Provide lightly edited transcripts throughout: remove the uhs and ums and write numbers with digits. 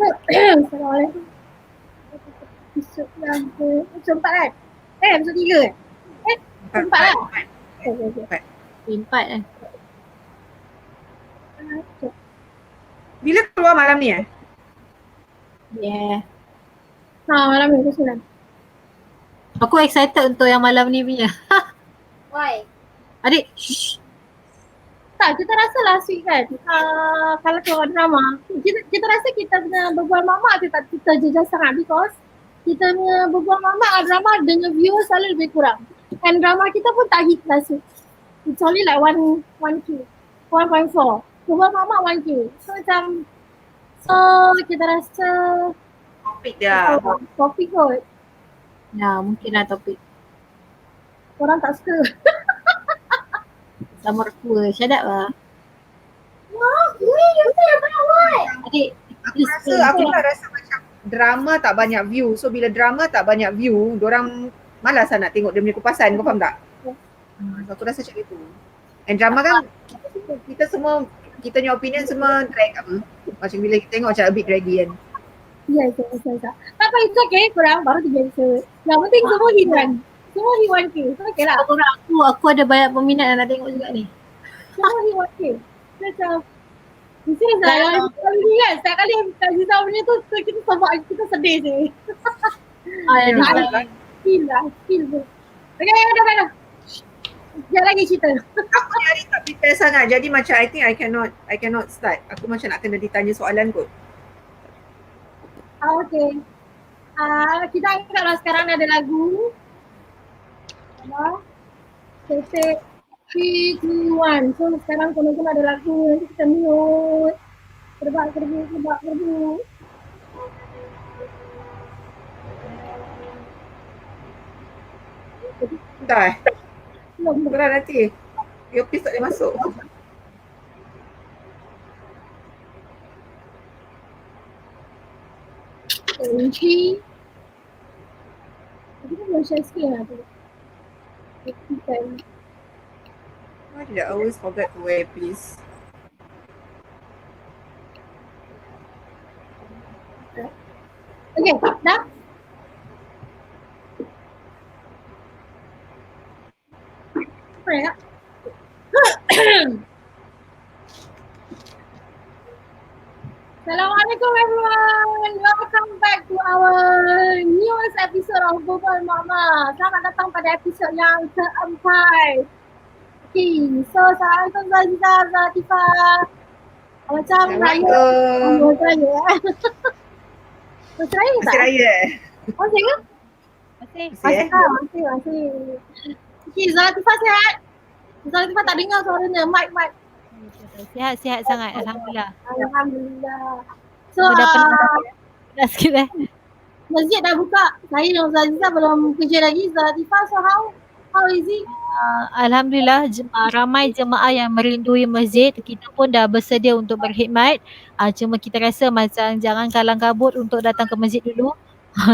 Assalamualaikum. Episod yang episod 4 kan? Episod 3 kan? Episod 4 kan? Empat kan? Bila keluar malam ni Yeah. Malam ni episod 9. Aku excited untuk yang malam ni punya. Why? Adik, shh. Tak, kita rasa last week kan, kalau keluar drama, kita rasa kita punya Bebual Mak Mak tu tak kita jejak sangat because kita punya Bebual Mak Mak drama dengan viewers selalu lebih kurang. And drama kita pun tak hit last week. It's only like 1K, 1.4. Bebual Mak Mak 1K. So kita rasa topik dia? topik kot. Ya, mungkin lah topik. Orang tak suka. Sama mertua, shut up lah. Wah, you say about what? Adik, Aku rasa macam drama tak banyak view. So bila drama tak banyak view, diorang malas lah nak tengok dia punya kupasan. Kau faham tak? So, aku rasa macam itu. And drama kan kita semua, kita punya opinion semua drag apa. Macam bila kita tengok macam a bit draggy kan. Ya, itu. Tapi itu okay, kurang baru 3 episode. Yang penting semua hit kan. Semua hit 1K. So okay lah. aku ada banyak peminat yang nak tengok juga ni. Semua hit 1K. Macam mesti lah kali ni kan, setiap kali Kak Ziza punya tu kita sebab kita sedih je. Feel tu. Okay, dah. Sekejap lagi cerita. Aku ni hari tak prepare sangat. Jadi macam I think I cannot start. Aku macam nak kena ditanya soalan kot. Okay. Kita anggaplah sekarang ada lagu. Kita 3, 2, 1. So sekarang kena ada lagu. Nanti kita mute. Kerbak-kerbu. Dah Berat nanti. Earpiece tak boleh masuk. Kunci. Kita boleh share screen lah tu. Why did I always forget to wear earpiece? Okay, dah? Assalamualaikum everyone. Welcome back to our newest episode of Bebual Mak Mak. Selamat datang pada episod yang keempat. Okay, so Assalamualaikum Zaziza, Zatifah. Macam raya. Macam raya. Macam raya tak? Masih raya Masih ke? Masih. Okay, Zatifah sihat? Zatifah tak dengar suaranya, mic. Sihat sangat, Alhamdulillah. So, dah sikit masjid dah buka. Saya dan Zaziza belum kerja lagi. Zatifah, so how is it? Alhamdulillah, ramai jemaah yang merindui masjid. Kita pun dah bersedia untuk berkhidmat. Cuma kita rasa macam jangan kalang kabut untuk datang ke masjid dulu.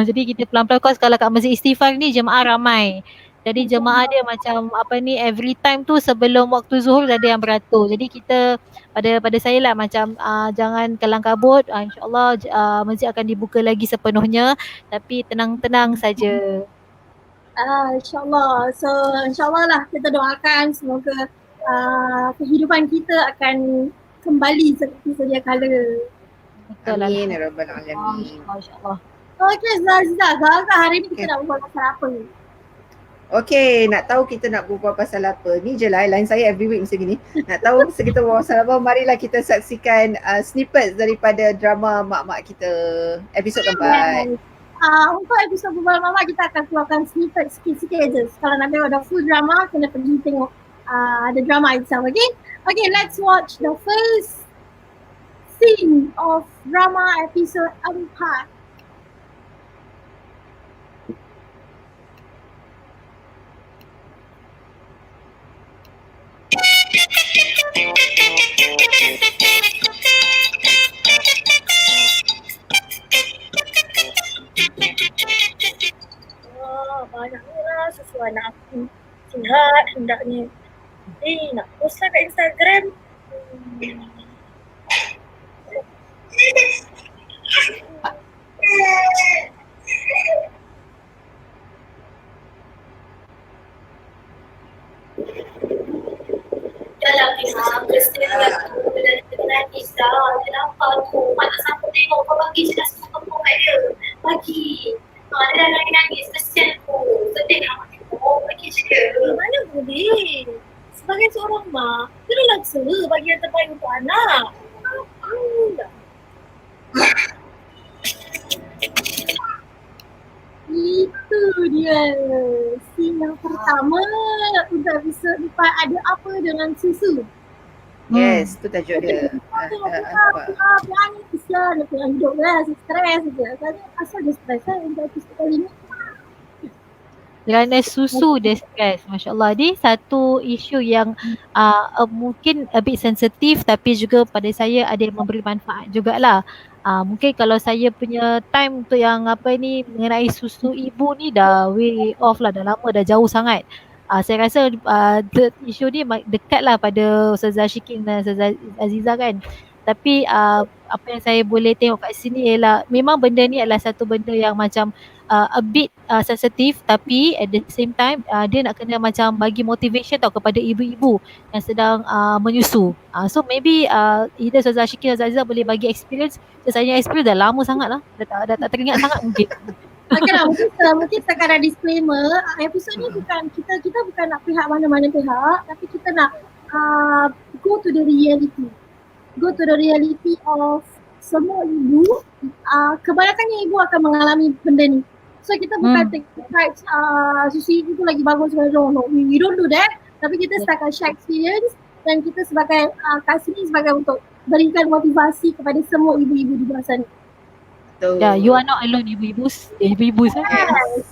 Jadi kita pelan-pelan, kalau kat Masjid Istighfar ni jemaah ramai. Jadi jemaah dia macam every time tu sebelum waktu zuhur dah ada yang beratur. Jadi kita pada saya lah macam jangan kalang kabut. InsyaAllah masjid akan dibuka lagi sepenuhnya. Tapi tenang-tenang saja. InsyaAllah. So insyaAllah lah kita doakan semoga kehidupan kita akan kembali seperti sedia kala. Amin ya Rabbal Alamin. InsyaAllah. Okay Zaziza, hari ni kita nak berbual pasal apa? Okay, nak tahu kita nak berbual pasal apa? Ni je lah, line saya every week macam gini. Nak tahu kita berbual pasal apa, marilah kita saksikan snippets daripada drama Mak Mak kita episod keempat. Untuk episod Bebual Mak Mak kita akan keluarkan snippet sikit-sikit je. Kalau nak tengok the full drama, kena pergi tengok the drama itself, okay? Okay, let's watch the first scene of drama episode 4. Banyaknya lah sesuai anak aku sihat hendaknya. Nak post lah kat Instagram. bagi je lah semua tepung kat dia. Bagi. Dia dah nangis-nangis, kesian tu. Sedih nak makan tepung, bagi je dia. Mana boleh? Sebagai seorang mak, kena laksa bagi yang terbaik untuk anak. Itu dia. Scene yang pertama untuk episod 4 ada apa dengan susu. Yes, tu tajuk dia. Apa? Kesian, dia tengah hidup lah, stres je. Asal dia stres lah untuk episod kali ni. Kerana susu dia stres. Masya Allah. Ni satu isu yang mungkin a bit sensitif tapi juga pada saya ada yang memberi manfaat jugalah. Mungkin kalau saya punya time untuk yang mengenai susu ibu ni dah way off lah, dah lama, dah jauh sangat. Saya rasa isu ni dekat lah pada Ustazah Shikin dan Ustazah Aziza kan. Tapi apa yang saya boleh tengok kat sini ialah memang benda ni adalah satu benda yang macam a bit sensitif, tapi at the same time dia nak kena macam bagi motivation tau kepada ibu-ibu yang sedang menyusu. So maybe either Ustazah Shikin atau Aziza boleh bagi experience. Saya experience dah lama sangat lah, dah tak teringat sangat mungkin. Okeylah, mungkin sekarang disclaimer, episod ni bukan kita bukan nak pihak mana-mana pihak, tapi kita nak go to the reality. Go to the reality of semua ibu. Kebanyakannya ibu akan mengalami benda ni. So kita bukan take types susu ibu tu lagi bagus, no, we don't do that. Tapi kita setakat share experience dan kita sebagai kat sini sebagai untuk berikan motivasi kepada semua ibu-ibu di luar sana. Yeah, you are not alone ibu-ibu. Ibu-ibu saya. Yes.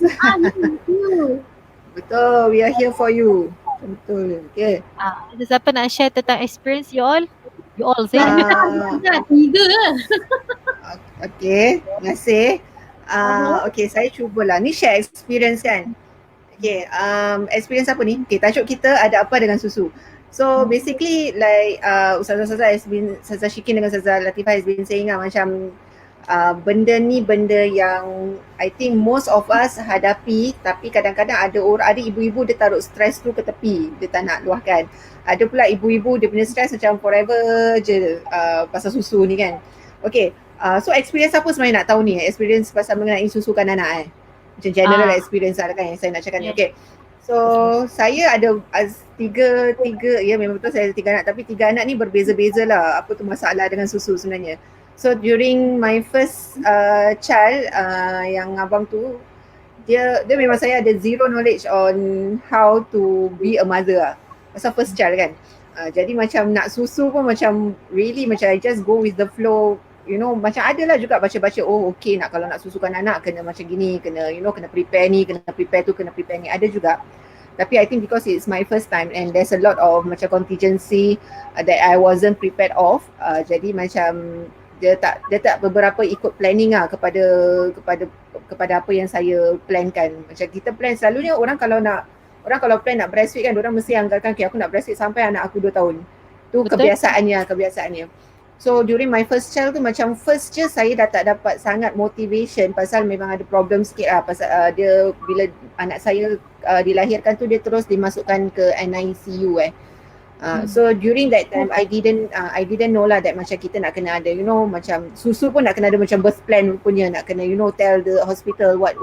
Betul, we are here for you. Betul. Okay. Ada siapa nak share tentang experience you all? You all say. Tiga. Okay, terima kasih. Okay, saya cubalah. Ni share experience kan. Okay, experience apa ni? Okay, tajuk kita ada apa dengan susu. So basically like Ustazah Shikin dengan Ustazah Latifah has been saying macam benda ni benda yang I think most of us hadapi, tapi kadang-kadang ada ibu-ibu dia taruh stres tu ke tepi, dia tak nak luahkan. Ada pula ibu-ibu dia punya stres macam forever je pasal susu ni kan. Okay, so experience apa sebenarnya nak tahu ni? Experience pasal mengenai susukan anak macam general experience lah kan yang saya nak cakap ni. Okay, so saya ada tiga, ya memang betul saya ada 3 anak, tapi 3 anak ni berbeza-beza lah apa tu masalah dengan susu sebenarnya. So during my first child yang abang tu, dia memang saya ada zero knowledge on how to be a mother lah. Pasal first child kan. Jadi macam nak susu pun macam really macam I just go with the flow. You know, macam ada lah juga baca-baca, oh okay kalau nak susukan anak kena macam gini, kena kena prepare ni, kena prepare tu, kena prepare ni. Ada juga. Tapi I think because it's my first time and there's a lot of macam contingency that I wasn't prepared of. Jadi macam dia tak beberapa ikut planning lah kepada apa yang saya plankan. Macam kita plan selalunya orang kalau plan nak breastfeed kan, orang mesti anggarkan aku nak breastfeed sampai anak aku 2 tahun. Tu kebiasaannya. So during my first child tu macam first je saya dah tak dapat sangat motivation pasal memang ada problem sikit lah pasal dia bila anak saya dilahirkan tu dia terus dimasukkan ke NICU so during that time I didn't know lah that macam kita nak kena ada macam susu pun nak kena ada macam birth plan punya, nak kena tell the hospital what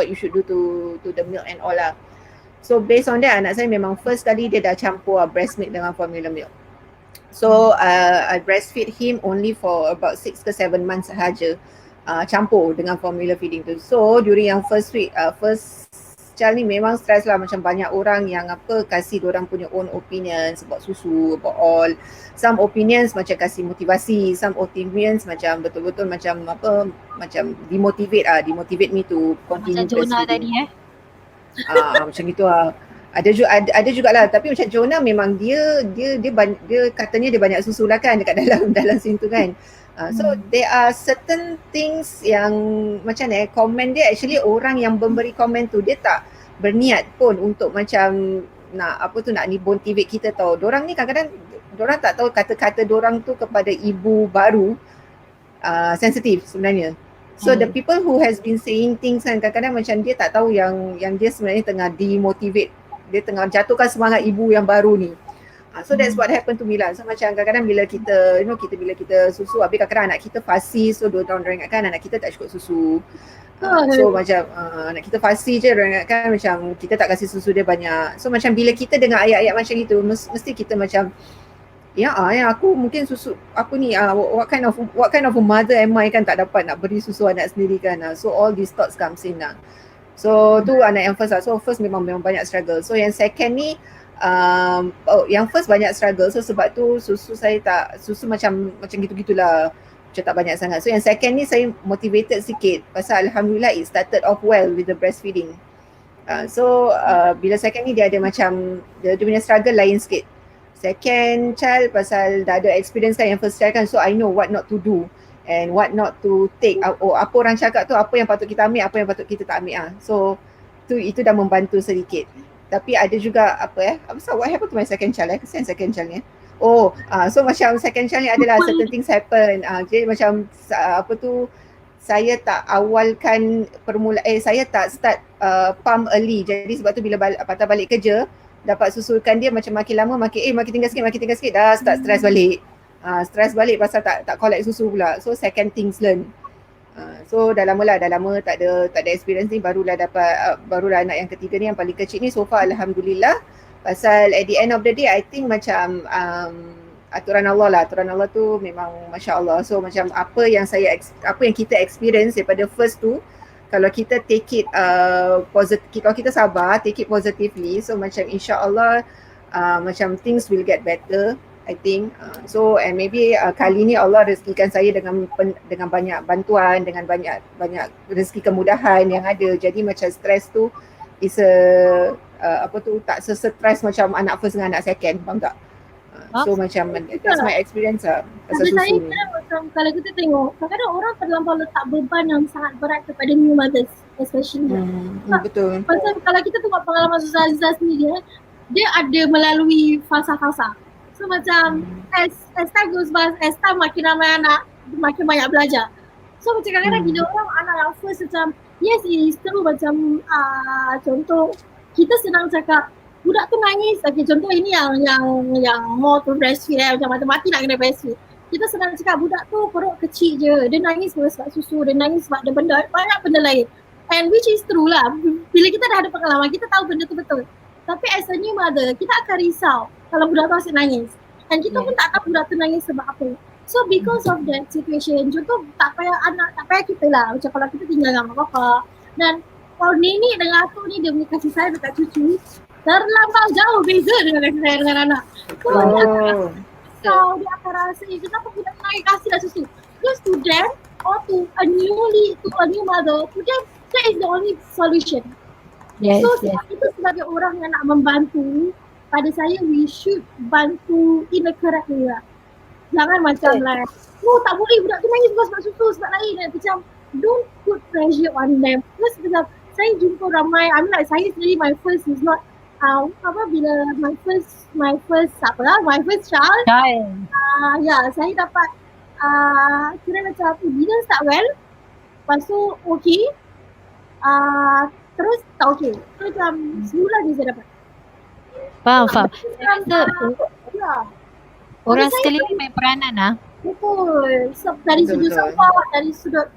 you should do to the milk and all lah. So based on that anak saya memang first kali dia dah campur breast milk dengan formula milk. So I breastfeed him only for about 6 ke 7 months sahaja, campur dengan formula feeding tu. So during yang first child ni memang stress lah, macam banyak orang yang kasih diorang punya own opinions about susu, about all. Some opinions macam kasih motivasi, some opinions macam betul-betul macam demotivate me to continue macam Jonah breastfeeding. Tadi Macam gitu lah. Ada jugalah, tapi macam Jonah memang dia katanya dia banyak susu lah kan dekat dalam scene tu kan. So there are certain things yang macam ni komen dia actually orang yang memberi komen tu dia tak berniat pun untuk macam nak motivate kita tau. Dorang ni kadang-kadang dorang tak tahu kata-kata dorang tu kepada ibu baru sensitif sebenarnya. So the people who has been saying things kan kadang-kadang macam dia tak tahu yang dia sebenarnya tengah demotivate, dia tengah jatuhkan semangat ibu yang baru ni. So that's what happened to me lah. So macam kadang-kadang bila kita, bila kita susu, habis kadang-kadang anak kita fasi, so diorang ingatkan anak kita tak cukup susu. So macam anak kita fasi je, diorang ingatkan macam kita tak kasih susu dia banyak. So macam bila kita dengar ayat-ayat macam itu, mesti kita macam aku mungkin susu aku ni what kind of a mother am I kan, tak dapat nak beri susu anak sendiri kan. So all these thoughts comes in lah. So tu anak yang first lah. So first memang banyak struggle. So yang second ni yang first banyak struggle. So sebab tu susu macam gitu-gitulah, macam tak banyak sangat. So yang second ni saya motivated sikit pasal alhamdulillah it started off well with the breastfeeding. Bila second ni dia ada macam dia punya struggle lain sikit. Second child pasal dah ada experience kan yang first child kan, so I know what not to do and what not to take. Apa orang cakap tu, apa yang patut kita ambil, apa yang patut kita tak ambil So itu dah membantu sedikit. Tapi ada juga what happened to my second child kesian second child ni. So macam second child ni adalah certain things happen. Jadi macam saya tak awalkan saya tak start pump early. Jadi sebab tu bila patah balik kerja, dapat susukan dia macam makin lama makin tinggal sikit dah start stress balik. Stress balik pasal tak collect susu pula. So second things learn. So dah lama tak ada experience ni, barulah anak yang ketiga ni yang paling kecil ni so far alhamdulillah. Pasal at the end of the day I think macam aturan Allah tu memang masya-Allah. So macam apa yang kita experience daripada first tu, kalau kita take it kalau kita sabar, take it positively, so macam insya-Allah macam things will get better I think. So and maybe kali ni Allah rezekikan saya dengan banyak bantuan, dengan banyak rezeki kemudahan yang ada. Jadi macam stress tu is tak se-stress macam anak first dengan anak second, faham tak? So macam that's my experience pasal susu ni. Macam kalau kita tengok, kadang-kadang orang terlampau letak beban yang sangat berat kepada new mothers especially. Betul. Pasal kalau kita tengok pengalaman Ustazah Aziza sendiri, dia ada melalui fasa-fasa. So macam as time goes by, as time makin ramai anak, makin banyak belajar. So macam kadang-kadang bila orang anak yang first macam yes it is true, macam contoh kita senang cakap budak tu nangis, contoh ini yang more to breastfeed macam mati nak kena breastfeed. Kita senang cakap budak tu perut kecil je, dia nangis sebab susu, dia nangis sebab ada banyak benda lain. And which is true lah, bila kita dah ada pengalaman, kita tahu benda tu betul. Tapi as a new mother, kita akan risau kalau budak tu asyik nangis. And kita pun tak tahu budak tu nangis sebab apa. So because of that situation, contoh tak payah kita lah, macam kalau kita tinggal dengan mak bapak. Dan kalau nenek dengan atuk ni dia punya kasih sayang dekat cucu, terlampau jauh beza dengan kasih sayang dengan anak. So dia akan rasa kenapa budak tu nangis, kasihlah susu. Because to them or to a new mother, to them that is the only solution. So kita sebagai orang yang nak membantu, pada saya we should bantu in a correct way lah. Jangan macam like tak boleh budak tu nangis sebab susu, sebab lain. Macam don't put pressure on them. Because macam saya jumpa ramai, saya sendiri my first is not bila my first child saya dapat kira macam bila start well, lepas tu okay, terus tak okay. So macam sebulan je saya dapat. Faham. Saya rasa orang sekeliling main peranan lah. Betul. So, dari sudut support, dari sudut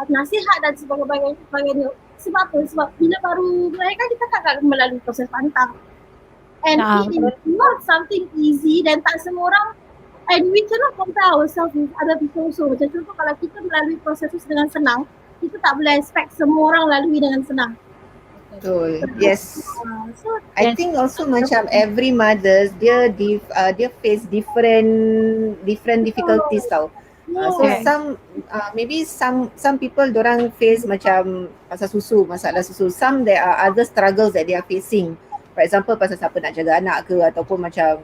nasihat dan sebagainya. Sebab apa? Sebab bila baru melahirkan kita akan melalui proses pantang. And it is not something easy dan tak semua orang, and we cannot compare ourselves with other people also. Macam contoh kalau kita melalui proses itu dengan senang, kita tak boleh expect semua orang lalui dengan senang. Betul. Yes. I think also macam every mother dia face different difficulties tau. So maybe some people dorang face macam pasal susu, masalah susu. Some there are other struggles that they are facing. For example pasal siapa nak jaga anak ke, ataupun macam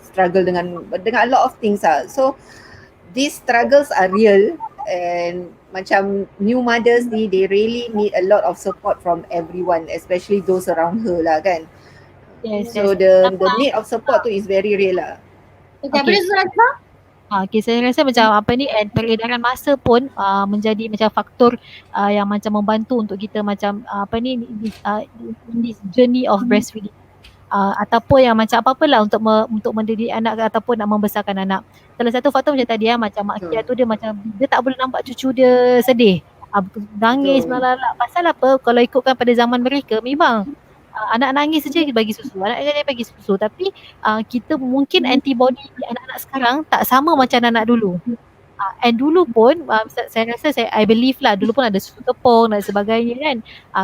struggle dengan a lot of things lah. So these struggles are real, and macam new mothers ni, they really need a lot of support from everyone, especially those around her lah kan. So the need of support tu is very real lah. Okay, saya rasa macam peredaran masa pun menjadi macam faktor yang macam membantu untuk kita macam in this journey of breastfeeding. ataupun yang macam apa-apalah untuk mendidik anak ataupun nak membesarkan anak. Salah satu faktor macam tadi macam Mak Kia tu dia tak boleh nampak cucu dia sedih. Nangis melalak. Pasal apa? Kalau ikutkan pada zaman mereka memang anak nangis saja bagi susu. Anak dia bagi susu. Tapi kita mungkin antibody anak-anak sekarang tak sama macam anak-anak dulu. And dulu pun saya rasa I believe lah dulu pun ada susu tepung dan sebagainya kan.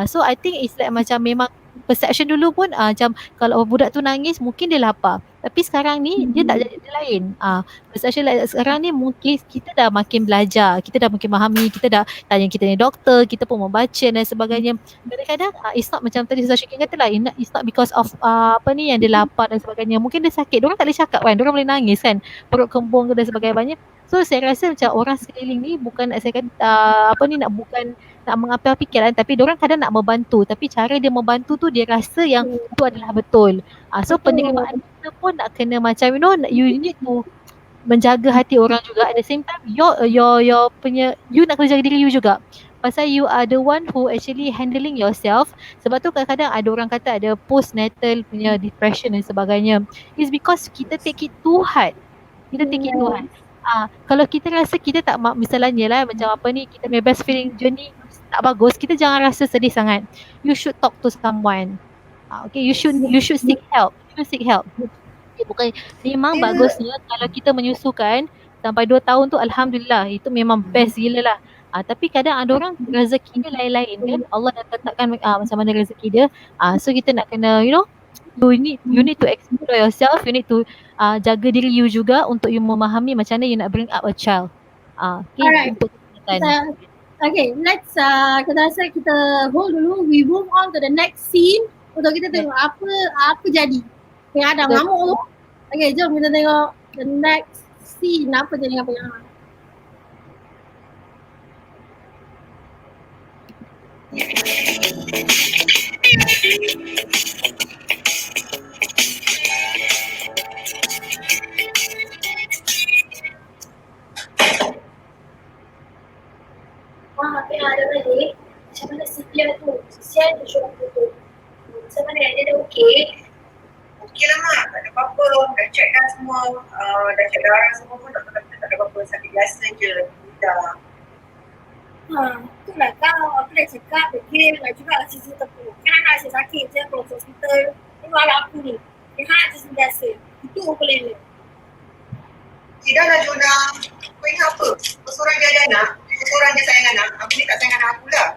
So I think it's like macam memang perception dulu pun macam kalau budak tu nangis mungkin dia lapar. Tapi sekarang ni dia tak jadi dia lain. Perception sekarang ni mungkin kita dah makin belajar, kita dah makin memahami, kita dah tanya kita ni doktor, kita pun membaca dan sebagainya. Kadang-kadang it's not macam tadi Ustaz Syakin kata lah, it's not because of yang dia lapar dan sebagainya. Mungkin dia sakit, diorang tak boleh cakap kan, diorang boleh nangis kan, perut kembung dan sebagainya. So saya rasa macam orang sekeliling ni bukan saya kata nak bukan nak mengapi-apikan, tapi diorang kadang nak membantu, tapi cara dia membantu tu dia rasa yang itu adalah betul. So penerimaan kita pun nak kena macam you need to menjaga hati orang juga. At the same time your punya you nak kena jaga diri you juga. Pasal you are the one who actually handling yourself. Sebab tu kadang-kadang ada orang kata ada postnatal punya depression dan sebagainya. It's because kita take it too hard. Kita take it too hard. Kalau kita rasa kita tak misalnya lah macam kita punya breastfeeding journey tak bagus, kita jangan rasa sedih sangat. You should talk to someone. Okay, you should seek help. Bukan memang bagusnya kalau kita menyusukan sampai 2 tahun tu alhamdulillah, itu memang best gila lah. Tapi kadang ada orang rezeki dia lain-lain kan. Allah dah tetapkan macam mana rezeki dia. So kita nak kena you need to explore yourself. You need to jaga diri you juga untuk you memahami macam mana you nak bring up a child. Okay, alright. untuk Okay, let's kita rasa kita hold dulu. We move on to the next scene untuk kita tengok apa jadi. Okay, ada ngamuk tu. Okay, jom kita tengok the next scene. Apa jadi apa yang Apa yang ada balik, macam mana Sylvia tu, kesian tu syurang tu. Macam mana dia dah okey? Okey lah Mak, tak ada apa-apa. Dah check dah semua, dah check darah semua pun tak ada apa-apa. Sakit biasa je, dah. Itulah kau, aku dah cakap pergi nak juga lah susu tepung. Kan anak saya sakit je kalau ke hospital. Tengok anak aku ni, dia hak je biasa. Itu boleh ni. Tidak lah Jona, kau ingat apa? Kau seorang dia ada anak, kau seorang dia sayang anak, aku ni tak sayang anak aku lah.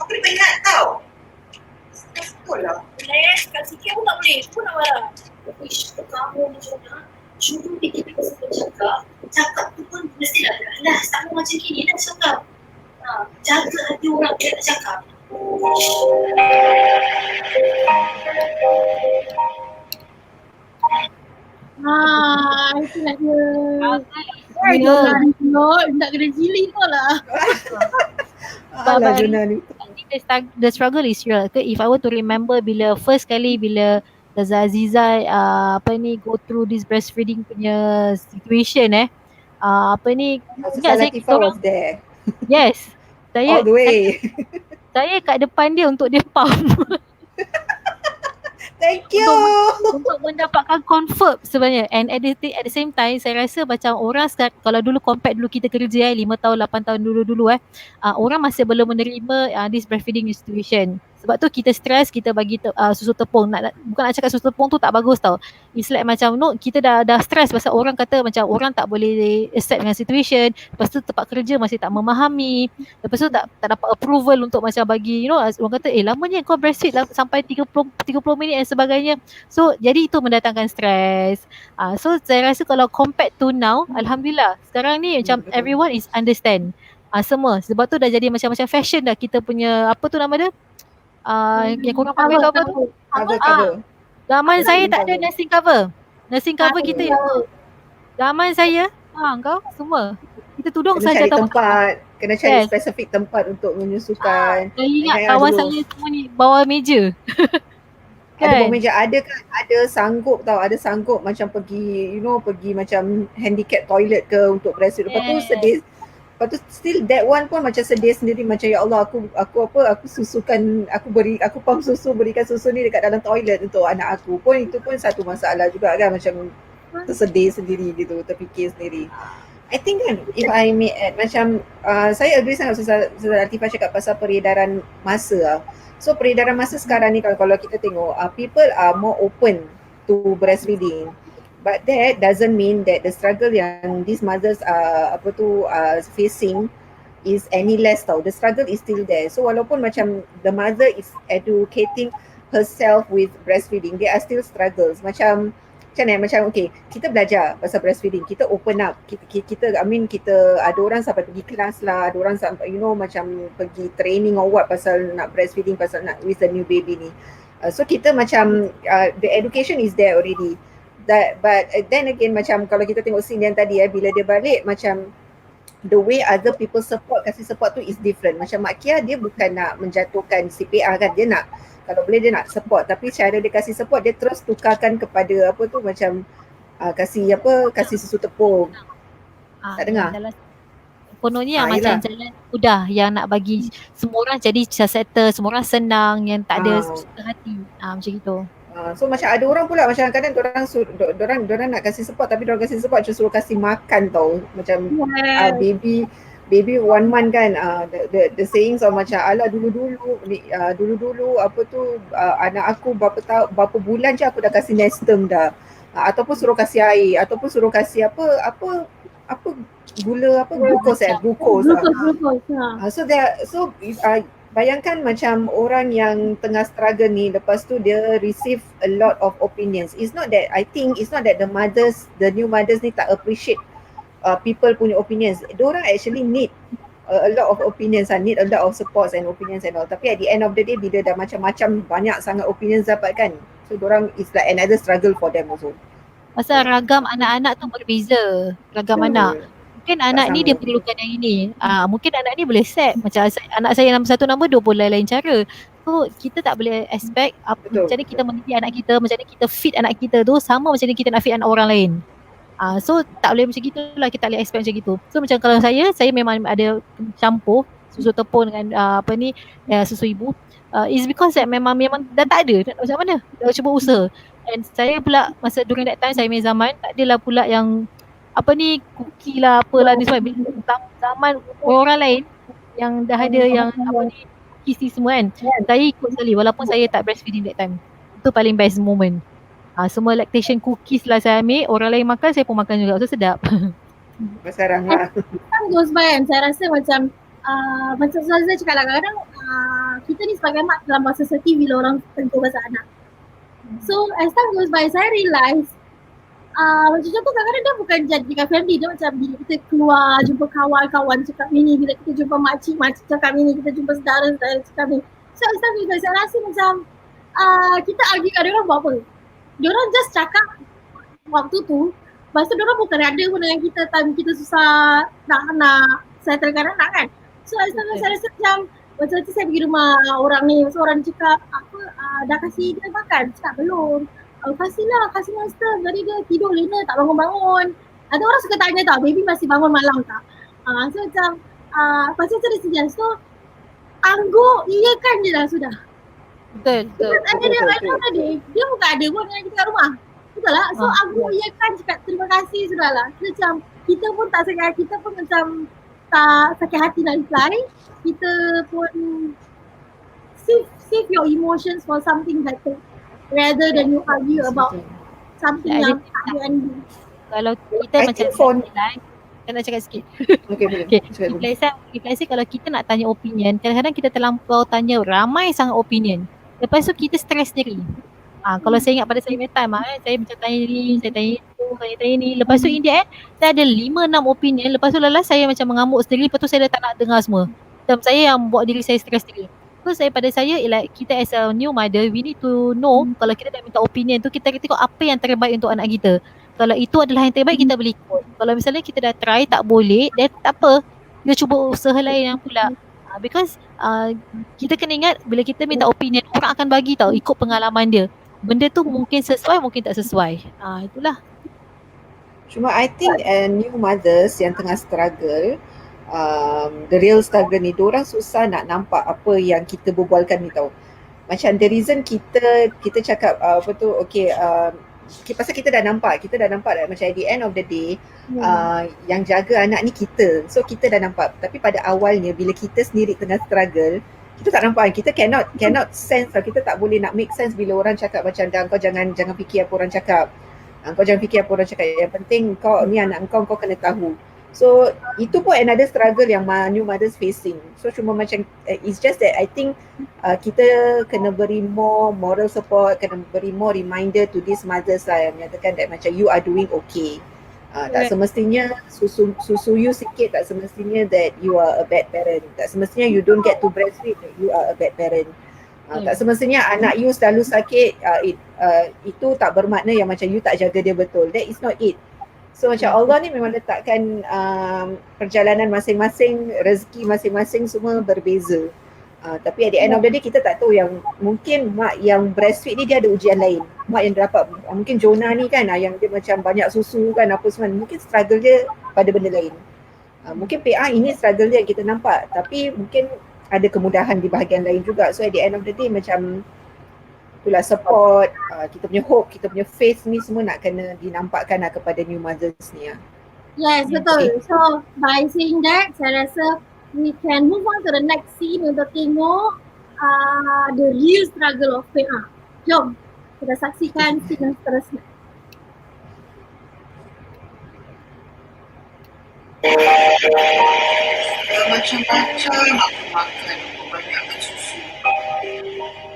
Aku ni penat tau. Betul lah. Les, kat sikit pun tak boleh, aku nak marah. Ish, kamu ni Jona, cuma fikir sebelum cakap tu pun mesti dah alah, sama macam gini dah cakap. Jaga hati orang dia nak cakap. Itulah dia. Nak kena jili tu lah. Alah Jona ni. The struggle is real. If I were to remember first kali bila Aziza go through this breastfeeding punya situation ingat saya kita was there. Yes. All the way. Saya kat depan dia untuk dia pump. Thank you. Untuk mendapatkan confirm sebenarnya. And at the same time saya rasa macam orang sekarang, kalau dulu compare dulu kita kerja 5 tahun 8 tahun dulu orang masih belum menerima this breastfeeding situation. Sebab tu kita stress, kita bagi susu tepung. Bukan nak cakap susu tepung tu tak bagus tau. It's like macam kita dah stress pasal orang kata macam orang tak boleh accept dengan situation. Lepas tu tempat kerja masih tak memahami. Lepas tu tak dapat approval untuk macam bagi orang kata lamanya kau breastfeed sampai 30 minit dan sebagainya. So jadi itu mendatangkan stress. So saya rasa kalau compared to now, alhamdulillah sekarang ni macam everyone is understand. Semua sebab tu dah jadi macam-macam fashion dah kita punya apa tu nama dia? Yang korang pakai tu apa tu? Cover. Zaman saya tak ada nursing cover. Nursing cover kita yang zaman saya kau semua kita tudung saja tempat. Kena cari spesifik tempat untuk menyusukan. Saya ingat kawan saya semua ni bawah meja. Ada bawah meja, ada kan, ada sanggup tau, ada sanggup macam pergi pergi macam handicap toilet ke untuk breastfeed. Lepas tu sedih Lepas tu still that one pun macam sedih sendiri, macam ya Allah aku susukan, aku pump susu, berikan susu ni dekat dalam toilet untuk anak aku pun, itu pun satu masalah juga kan, macam tersedih sendiri gitu, terfikir sendiri. I think kan, if I may add, macam saya agree sangat Ustaz Latifah cakap pasal peredaran masa. So peredaran masa sekarang ni kalau kita tengok, people are more open to breastfeeding. But that doesn't mean that the struggle yang these mothers facing is any less tau. The struggle is still there. So walaupun macam the mother is educating herself with breastfeeding, there are still struggles. Macam okay, kita belajar pasal breastfeeding, kita open up, kita ada orang sampai pergi kelas lah, ada orang sampai macam pergi training or what pasal nak breastfeeding, pasal nak with the new baby ni. So kita macam the education is there already. But then again, macam kalau kita tengok scene yang tadi bila dia balik, macam the way other people kasih support tu is different. Macam Mak Kia, dia bukan nak menjatuhkan CPR kan, dia nak, kalau boleh dia nak support, tapi cara dia kasih support, dia terus tukarkan kepada macam kasih susu tepung. Tak dengar? Kononnya macam jalan mudah yang nak bagi semua orang jadi settle, semua orang senang, yang tak ada susah hati. Macam gitu. So macam ada orang pula, macam kadang dorang nak kasih support, tapi dorang kasih support suruh kasih makan tau. Macam baby 1 month kan, the sayings of macam ala dulu anak aku berapa bulan je aku dah kasih nestem dah, ataupun suruh kasih air, ataupun suruh kasih glucose. So bayangkan macam orang yang tengah struggle ni, lepas tu dia receive a lot of opinions. I think it's not that the new mothers ni tak appreciate people punya opinions. Diorang actually need a lot of opinions, need a lot of supports and opinions and all. Tapi at the end of the day, bila dah macam-macam banyak sangat opinions dapat kan, so diorang it's like another struggle for them also. Pasal ragam anak-anak tu berbeza, ragam anak. Mungkin anak ni dia perlukan yang ini. Mungkin anak ni boleh set macam anak saya nombor 1, nombor 2 boleh lain cara. So kita tak boleh expect macam mana kita mendidik anak kita, macam mana kita feed anak kita tu sama macam mana kita nak feed anak orang lain. So tak boleh macam gitulah, kita tak boleh expect macam gitu. So macam kalau saya memang ada campur susu tepung dengan susu ibu. Is because that memang dah tak ada, nak macam mana, dah cuba usaha. And saya pula masa during that time, saya punya zaman tak adalah pula yang cookie lah apalah ni semua. Zaman orang lain yang dah ada yang cookies ni semua kan, saya ikut sekali walaupun saya tak breastfeeding that time. Itu paling best moment. Semua lactation cookies lah saya ambil, orang lain makan saya pun makan juga, so sedap. Pasarang lah. Time goes by kan, saya rasa macam saya cakap lah, kadang-kadang kita ni sebagai mak dalam masa sedih bila orang tentu pasal anak. So as time goes by, saya realise macam contoh kadang-kadang dia bukan jadikan family, dia macam bila kita keluar jumpa kawan-kawan cakap ni, bila kita jumpa makcik cakap ni, kita jumpa saudara-saudara cakap ni. So as time goes by, saya rasa macam kita argue kat diorang buat apa. Diorang just cakap waktu tu, lepas tu diorang bukan ada pun dengan kita time kita susah nak settlekan anak kan. So as time saya rasa macam tu saya pergi rumah orang ni, so orang cakap dah kasih dia makan, cakap belum. Kasih master, jadi dia tidur lena tak bangun-bangun. Ada orang suka tanya tau, baby masih bangun malam tak? So macam pasal tu dia suggest, so angguk iya kan je dah sudah. Betul. Dia bukan ada pun dengan kita kat rumah. Betul lah. So angguk iya kan, cakap terima kasih sudahlah. Macam kita pun tak sakit hati, kita pun macam tak sakit hati nak reply. Kita pun save your emotions for something better, rather than you argue about something yang tak ada ending. Kalau kita macam saya nak cakap sikit. Okay. If let's say kalau kita nak tanya opinion, kadang-kadang kita terlampau tanya ramai sangat opinion. Lepas tu kita stres sendiri. Kalau saya ingat pada saya punya time, saya macam tanya ni, saya tanya itu, saya tanya ni. Lepas tu in the end, saya ada 5-6 opinion. Lepas tu lepas saya macam mengamuk sendiri. Lepas tu saya dah tak nak dengar semua. Macam saya yang buat diri saya stres sendiri. So pada saya, like kita as a new mother, we need to know kalau kita dah minta opinion tu, kita tengok apa yang terbaik untuk anak kita. Kalau itu adalah yang terbaik, kita boleh ikut. Kalau misalnya kita dah try tak boleh, then tak apa, dia cuba usaha lain yang pula. Because kita kena ingat, bila kita minta opinion, orang akan bagi tau, ikut pengalaman dia. Benda tu mungkin sesuai, mungkin tak sesuai. Itulah. Cuma I think new mothers yang tengah struggle, the real struggle ni, diorang susah nak nampak apa yang kita berbualkan ni tau. Macam the reason kita cakap apa tu, okay, pasal kita dah nampak macam at the end of the day yang jaga anak ni kita, so kita dah nampak. Tapi pada awalnya bila kita sendiri tengah struggle, kita tak nampak, kita cannot sense tau. Kita tak boleh nak make sense bila orang cakap macam dah, kau jangan fikir apa orang cakap, kau jangan fikir apa orang cakap, yang penting kau ni anak kau kena tahu. So itu pun another struggle yang new mothers facing. So cuma macam it's just that I think kita kena beri more moral support, kena beri more reminder to these mothers lah, yang menyatakan that macam you are doing okay. Tak semestinya susu you sikit, tak semestinya that you are a bad parent, tak semestinya you don't get to breastfeed that you are a bad parent. Tak semestinya anak you selalu sakit, itu tak bermakna yang macam you tak jaga dia betul. That is not it. So macam Allah ni memang letakkan perjalanan masing-masing, rezeki masing-masing semua berbeza. Tapi at the end of the day kita tak tahu, yang mungkin mak yang breastfeed ni dia ada ujian lain. Mak yang dapat, mungkin Jonah ni kan, yang dia macam banyak susu kan apa semua, mungkin struggle dia pada benda lain. Mungkin PA ini struggle dia yang kita nampak, tapi mungkin ada kemudahan di bahagian lain juga. So at the end of the day macam itulah support, kita punya hope, kita punya faith ni semua nak kena dinampakkan lah kepada new mothers ni lah. Yes, betul. So by saying that, saya rasa we can move on to the next scene untuk tengok the real struggle of PA. Jom kita saksikan scene yang seterusnya. Macam-macam aku makan, banyakkan susu.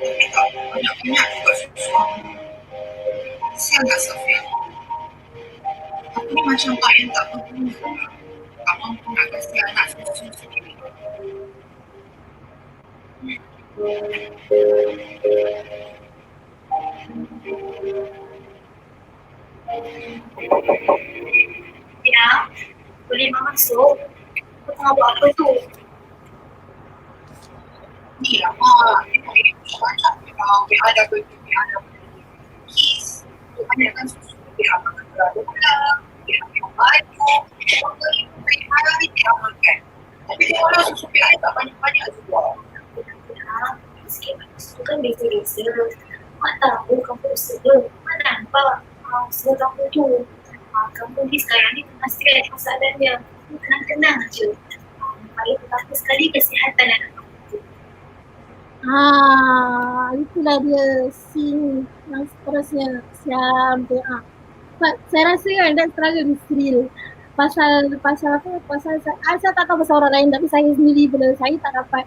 Tapi tak banyak-banyak juga susu. Sangat Safia. Aku ni macam mak yang tak berguna. Tak mampu nak kasih anak susu sendiri. Ya, boleh Mak masuk? Kau tengah buat apa tu? Ni lah mak, dia boleh banyak biar ada kiss. Dia banyakkan susu, biar makan berada ulang, biar makan baju, keluarga ni baik hari dia makan. Tapi dia orang susu biar tak banyak-banyak juga. Sikit susu kan beza-beza. Mak tahu kamu usaha. Mak nampak usaha kamu tu. Kamu ni sekarang ni tengah stres masalahnya. Kamu tenang-tenang je. Paling pertama sekali kesihatan anak kamu tu. Itulah dia scene yang seterusnya. Siam PA. But saya rasa kan that struggle is real. Pasal saya tak tahu pasal orang lain, tapi saya sendiri bila saya tak dapat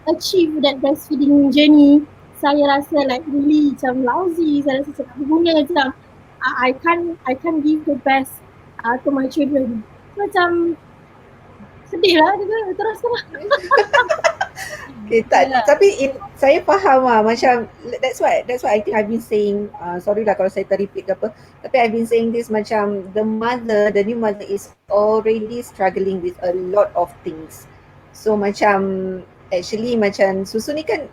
achieve that breastfeeding journey, saya rasa like really macam lousy, saya rasa tak berguna, macam I can't give the best to my children. Macam sedih lah juga, terus. Okay, tapi saya faham lah, macam that's why I think I've been saying, sorry lah kalau saya terrepeat ke apa, tapi I've been saying this, macam the new mother is already struggling with a lot of things. So macam actually macam susu ni kan,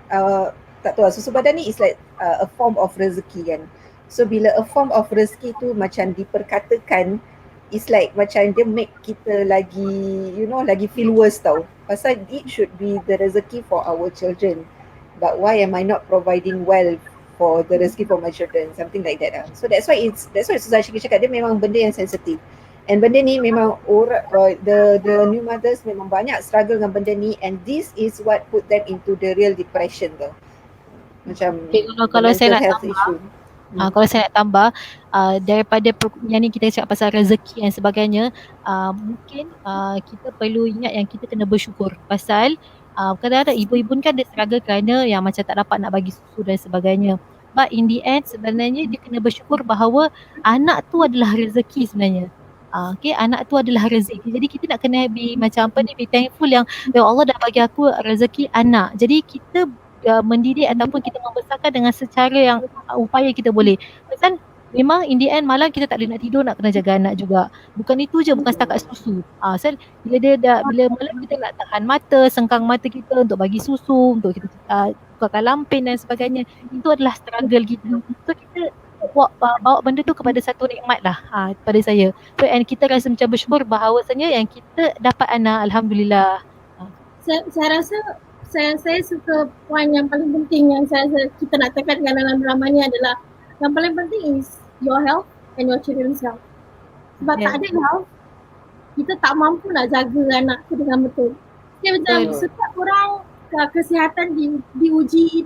tak tahu lah, susu badan ni is like a form of rezeki kan. So bila a form of rezeki tu macam diperkatakan, it's like macam dia make kita lagi, lagi feel worse tau. Pasal it should be the rezeki for our children, but why am I not providing well for the rezeki for my children, something like that lah. So that's why Susah Syekh cakap dia memang benda yang sensitif. And benda ni memang the new mothers memang banyak struggle dengan benda ni, and this is what put them into the real depression tau. Macam kalau saya nak tambah, kalau saya nak tambah, daripada yang ni kita cakap pasal rezeki dan sebagainya, mungkin kita perlu ingat yang kita kena bersyukur. Pasal kadang-kadang ibu-ibu kan dia struggle kerana yang macam tak dapat nak bagi susu dan sebagainya. But in the end sebenarnya dia kena bersyukur bahawa anak tu adalah rezeki sebenarnya. Okay, anak tu adalah rezeki. Jadi kita nak kena be thankful yang ya Allah dah bagi aku rezeki anak. Jadi kita mendidik ataupun kita membesarkan dengan secara yang upaya kita boleh. Pasal memang in the end malam kita tak boleh nak tidur, nak kena jaga anak juga. Bukan itu je, bukan setakat susu. Bila malam kita nak tahan mata, sengkang mata kita untuk bagi susu, untuk kita bukakan lampin dan sebagainya. Itu adalah struggle kita. So kita bawa benda tu kepada satu nikmat lah pada saya. So and kita rasa macam bersyukur bahawasanya yang kita dapat anak, alhamdulillah. Saya rasa saya suka poin yang paling penting yang saya rasa kita nak tekankan dalam drama ni adalah yang paling penting is your health and your children's health. Sebab tak ada health, kita tak mampu nak jaga anak tu dengan betul. Dia macam setiap orang kesihatan diuji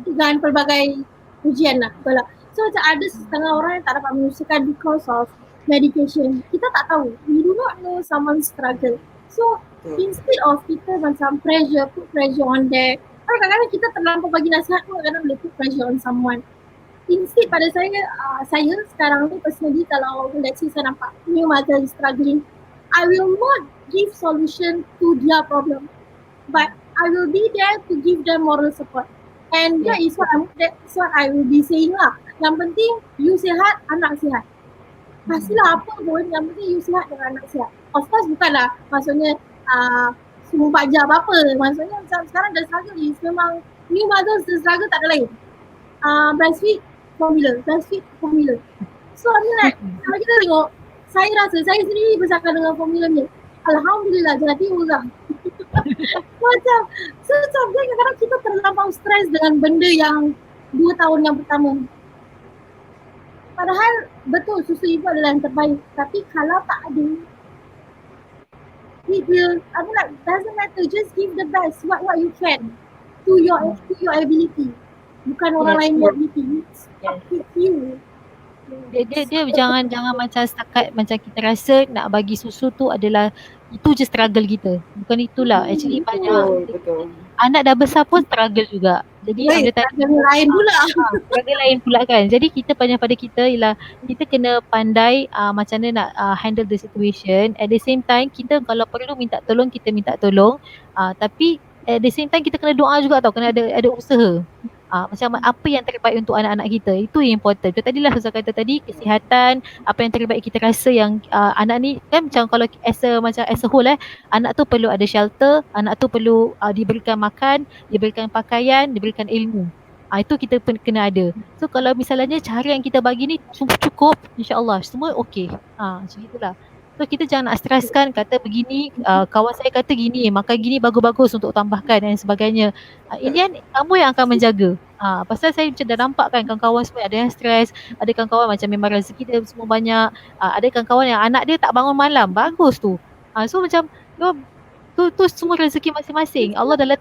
dengan pelbagai ujian lah, betul lah. So macam ada setengah orang yang tak dapat menyelesaikan because of medication. Kita tak tahu, we do not know someone's struggle. So instead of kita macam put pressure on that, kadang-kadang kita terlampau bagi nasihat pun kadang-kadang boleh put pressure on someone. Instead pada saya sekarang ni personally, kalau let's say saya nampak new mother is struggling, I will not give solution to their problem, but I will be there to give them moral support. And that's what I will be saying lah. Yang penting you sihat, anak sihat. Pastilah apa pun, yang penting you sihat dengan anak sihat. Of course bukanlah maksudnya semua baja apa-apa. Maksudnya macam sekarang the struggle is memang new mothers, the struggle tak ada lain. Breastfeed formula. So I mean like kalau kita tengok, saya rasa saya sendiri bersama dengan formula ni, alhamdulillah jadi orang. Macam kadang-kadang kita terlampau stres dengan benda yang 2 tahun yang pertama. Padahal betul susu ibu adalah yang terbaik, tapi kalau tak ada, it will, I mean like doesn't matter, just give the best what you can to your ability. Bukan orang lain yang ability. It's you. Dia jangan macam setakat macam kita rasa nak bagi susu tu adalah itu je struggle kita. Bukan itulah. Actually banyak Betul. anak dah besar pun struggle juga. Jadi ada struggle lain pula. Struggle lain pula kan. Jadi kita pada kita ialah kita kena pandai macam mana nak handle the situation. At the same time kita kalau perlu minta tolong, kita minta tolong. Tapi at the same time kita kena doa juga tau. Kena ada usaha. Macam apa yang terbaik untuk anak-anak kita, itu yang important. Itu tadilah Ustaz kata tadi, kesihatan, apa yang terbaik kita rasa yang anak ni kan macam kalau as a whole anak tu perlu ada shelter, anak tu perlu diberikan makan, diberikan pakaian, diberikan ilmu. Itu kita kena ada. So kalau misalnya cara yang kita bagi ni cukup, insya-Allah semua okey. Macam itulah. So kita jangan nak streskan kata begini, kawan saya kata gini, maka gini bagus-bagus untuk tambahkan dan sebagainya. Ini kamu yang akan menjaga. Pasal saya macam dah nampak kan kawan-kawan semua ada yang stres, ada kawan-kawan macam memang rezeki dia semua banyak, ada kawan-kawan yang anak dia tak bangun malam, bagus tu. So macam tu semua rezeki masing-masing. Allah dah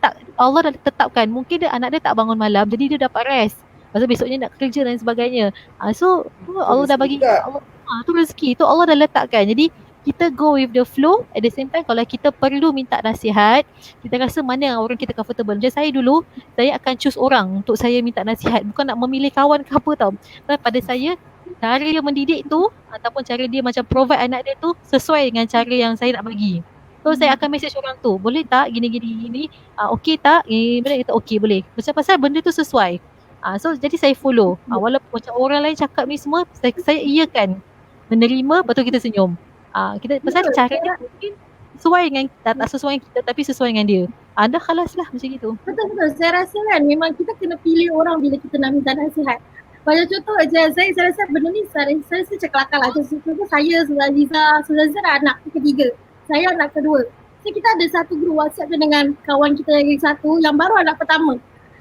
tetapkan. Mungkin anak dia tak bangun malam, jadi dia dapat rest. Pasal besoknya nak kerja dan sebagainya. So tu Allah dah bagi, tu rezeki tu Allah dah letakkan. Jadi kita go with the flow. At the same time kalau kita perlu minta nasihat, kita rasa mana yang orang kita comfortable. Macam saya dulu, saya akan choose orang untuk saya minta nasihat, bukan nak memilih kawan ke apa tau. Pada saya cara dia mendidik tu ataupun cara dia macam provide anak dia tu sesuai dengan cara yang saya nak bagi. So saya akan message orang tu, boleh tak gini, okey tak? Boleh kata okey boleh. Pasal benda tu sesuai. So jadi saya follow. Walaupun macam orang lain cakap ni semua, saya iyakan, menerima, lepas tu kita senyum. Kita pasal cara dia mungkin sesuai dengan tak sesuai dengan kita, tapi sesuai dengan dia. Dah khalas lah macam gitu. Betul. Saya rasa kan memang kita kena pilih orang bila kita nak minta nasihat. Macam contoh je, saya rasa benda ni saya rasa kelakar lah. Contoh saya, Suzaza anak ketiga, saya anak kedua. So kita ada satu grup WhatsApp dengan kawan kita lagi satu yang baru anak pertama.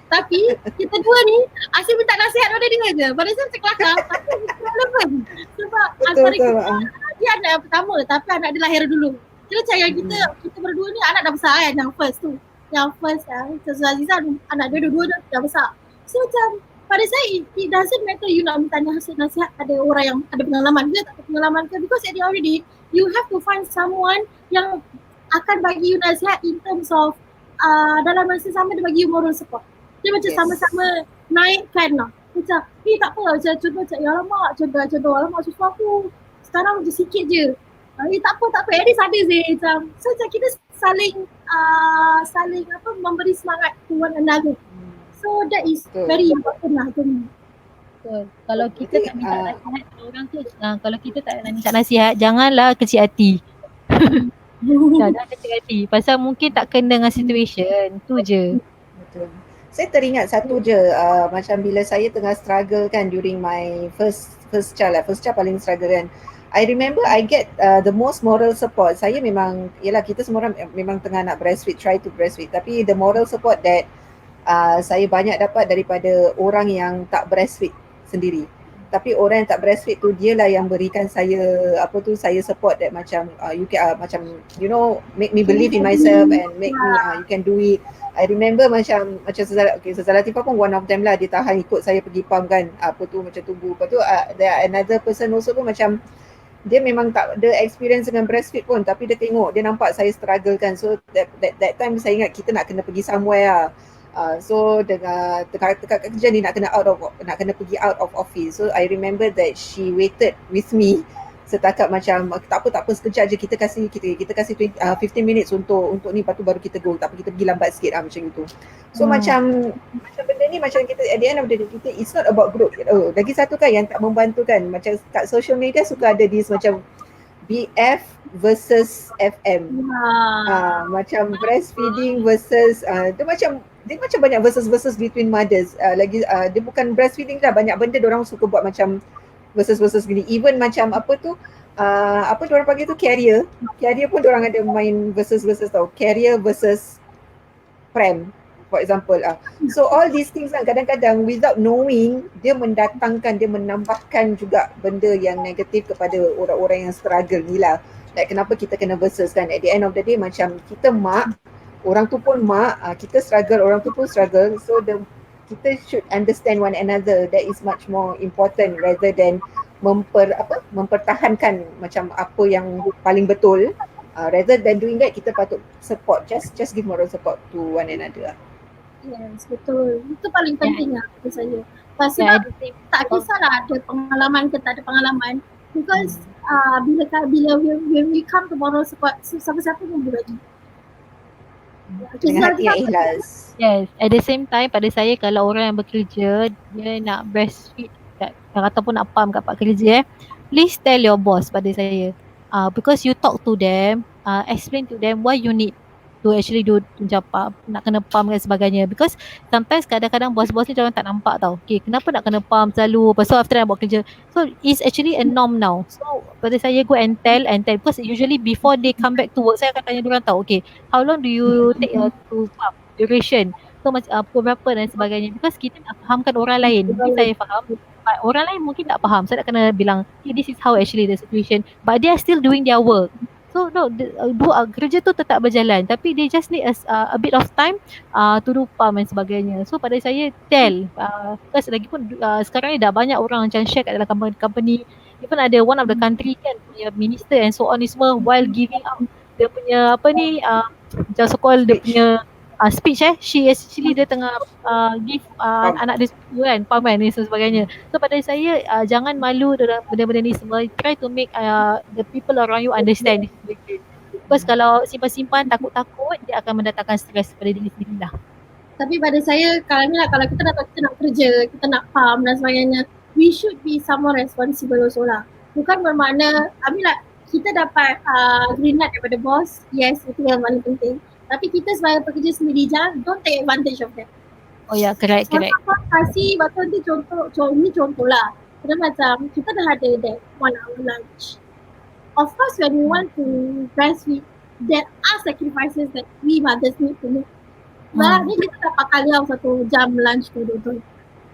Tapi kita dua ni asyik minta nasihat pada dia je. Pada saya macam kelakar, tapi relevan. Sebab antara kita, dia anak yang pertama tapi anak dia lahir dulu. Jadi macam yang kita berdua ni anak dah besar kan, yang first tu. Yang first Azizah anak dia dua-dua dah besar. So macam pada saya it doesn't matter you nak minta nasihat pada orang yang ada pengalaman ke tak ada pengalaman ke, because at the end of the day you have to find someone yang akan bagi you nasihat in terms of dalam masa sama dia bagi you moral support. Dia macam sama-sama naikkan lah. Macam tak apa, macam contoh macam ya alamak, contoh alamak susu aku sekarang macam sikit je. Tak apa, at least ada je macam. So macam kita saling memberi semangat to one another. So that is very important lah tu. Betul. Kalau kita tak minta nasihat orang tu, kalau kita tak nak minta nasihat, janganlah kecil hati. Jangan kecil hati. Pasal mungkin tak kena dengan situation. Tu je. Betul. Saya teringat satu je, macam bila saya tengah struggle kan during my first child paling struggle kan. I remember I get the most moral support. Saya memang, yelah kita semua orang memang tengah nak breastfeed, try to breastfeed. Tapi the moral support that saya banyak dapat daripada orang yang tak breastfeed sendiri. Tapi orang yang tak breastfeed tu dialah yang berikan saya saya support that macam you can macam you know make me believe in myself and make me you can do it. I remember macam Ustazah Latifah pun one of them lah, dia tahan ikut saya pergi pump kan macam tunggu. Lepas tu there are another person also pun macam dia memang tak ada experience dengan breastfeed pun, tapi dia tengok, dia nampak saya struggle kan. So that time saya ingat kita nak kena pergi somewhere lah. So dengan dekat kerja ni nak kena pergi out of office. So I remember that she waited with me setakat macam tak apa sekejap je, kita kasih 15 minutes untuk ni, lepas tu baru kita go, tak apa kita pergi lambat sikit macam itu. So macam benda ni macam kita at the end of the day kita, it's not about group. Lagi satu kan yang tak membantu kan, macam kat social media suka ada this macam BF versus FM. Macam breastfeeding versus dia macam banyak versus between mothers. Dia bukan breastfeeding lah, banyak benda diorang suka buat macam versus gini. Even macam apa diorang panggil tu, carrier pun diorang ada main versus tau. Carrier versus pram for example. So all these things kan kadang-kadang without knowing dia menambahkan juga benda yang negatif kepada orang-orang yang struggle ni lah. Like kenapa kita kena versus kan, at the end of the day macam kita mak, orang tu pun mak, kita struggle, orang tu pun struggle. So kita should understand one another. That is much more important rather than mempertahankan macam apa yang paling betul. Rather than doing that, kita patut support, just give moral support to one another. Yes, betul. Itu paling penting lah bagi saya. Sebab tak kisahlah ada pengalaman ke tak ada pengalaman, because bila when we come to moral support, siapa-siapa pun boleh bagi. Dengan hati yang ikhlas. Yes, at the same time pada saya kalau orang yang bekerja dia nak breastfeed ataupun nak pump kat tempat kerja please tell your boss pada saya. Because you talk to them, explain to them why you need to actually do macam nak kena pump dan sebagainya, because sometimes kadang-kadang bos-bos ni orang tak nampak tau. Okay, kenapa nak kena pump selalu, lepas tu after nak buat kerja. So it's actually a norm now. So pada saya go and tell because usually before they come back to work saya akan tanya diorang tau, okay how long do you take to pump, duration, so macam pukul berapa dan sebagainya, because kita nak fahamkan orang lain. Mungkin saya faham but orang lain mungkin tak faham. Saya nak kena bilang, okay, this is how actually the situation, but they are still doing their work. So no, kerja tu tetap berjalan, tapi they just need a bit of time to do pump dan sebagainya. So pada saya tell, because lagipun sekarang ni dah banyak orang macam share kat dalam company. Even ada one of the country kan punya minister and so on ni semua while giving out dia punya macam so-called dia punya speech she actually dia tengah give anak dia kan pump kan ni sebagainya. So pada saya jangan malu dalam benda-benda ni semua, try to make the people around you understand this situation. Because kalau simpan-simpan takut-takut dia akan mendatangkan stres pada diri sendiri lah. Tapi pada saya kalau kita nak kerja, kita nak pump dan sebagainya, we should be somewhat responsible also lah. Bukan bermakna kita dapat green light daripada bos, yes itu yang paling penting. Tapi kita sebagai pekerja sendiri don't take advantage of that. Oh ya, correct. Kasih waktu ni contoh lah. Kena macam kita dah ada that 1 hour lunch. Of course when we want to breastfeed, there are sacrifices that we mothers need to make. Ni kita dah pakai liau 1 jam lunch tu betul.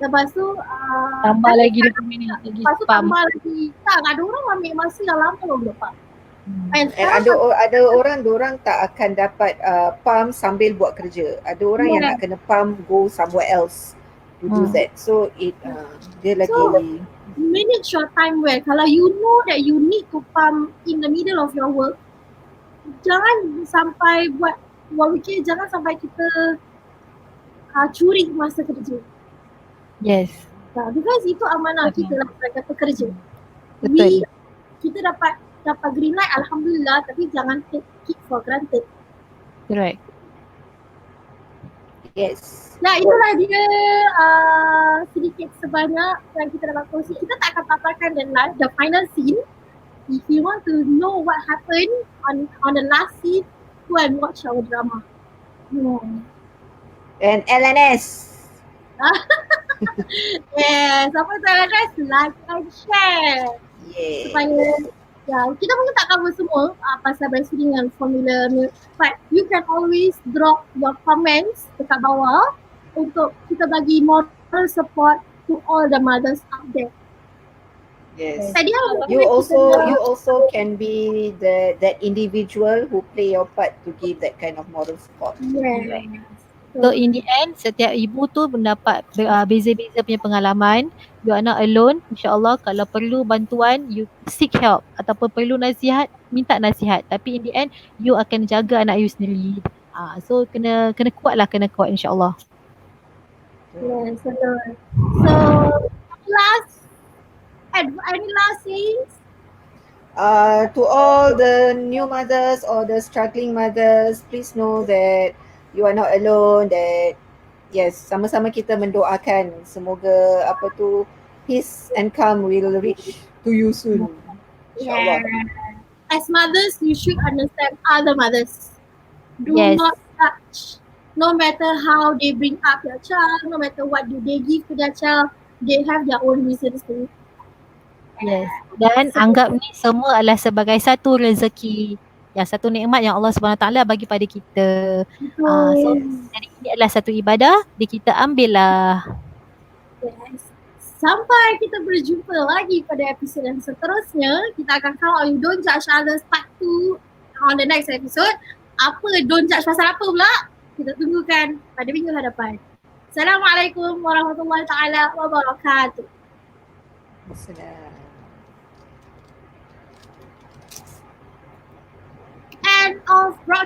Lepas tu tambah lagi 20 minit lagi. Lepas tu tambah lagi. Tak, ada orang ambil masa yang lama belum lepas. And ada orang diorang tak akan dapat pump sambil buat kerja. Ada orang yang nak kena pump go somewhere else to do that. So dia lagi manage your time well. Kalau you know that you need to pump in the middle of your work, jangan sampai buat weekend, jangan sampai kita curi masa kerja. Yes. Because itu amanah kita lah sebagai pekerja. Betul. Kita dapat green light, alhamdulillah, tapi jangan take it for granted. Correct. Yes. Nah, itulah dia sedikit sebanyak yang kita dapat kongsi. Kita tak akan paparkan the final scene. If you want to know what happened on the last scene, go and watch our drama. And LNS. Yes, apa tu guys? Like and share. Yeah. Supaya kita mungkin tak cover semua pasal breastfeeding dan formula milk, but you can always drop your comments dekat bawah untuk kita bagi moral support to all the mothers out there. Yes. Tadi You also can be that individual who play your part to give that kind of moral support. Yes. So in the end, setiap ibu tu mendapat beza-beza punya pengalaman. You are not alone. InsyaAllah kalau perlu bantuan, you seek help. Ataupun perlu nasihat, minta nasihat. Tapi in the end, you akan jaga anak you sendiri. So kena kuat lah, kena kuat insyaAllah. Yes, betul. So any last things? To all the new mothers or the struggling mothers, please know that you are not alone, that yes, sama-sama kita mendoakan semoga peace and calm will reach to you soon. Yeah. InsyaAllah. As mothers, you should understand other mothers. Do Yes. not judge. No matter how they bring up their child, no matter what do they give to their child, they have their own reasons to. Yes. Dan anggap ni semua adalah sebagai satu rezeki. Satu nikmat yang Allah SWT bagi pada kita. So jadi ini adalah satu ibadah, jadi kita ambil lah. Yes. Sampai kita berjumpa lagi pada episod yang seterusnya. Kita akan kawal You Don't Judge Others Part 2 on the next episode. Apa don't judge pasal apa pula? Kita tunggukan pada minggu hadapan. Assalamualaikum warahmatullahi taala wabarakatuh. Assalam. End of broadcast.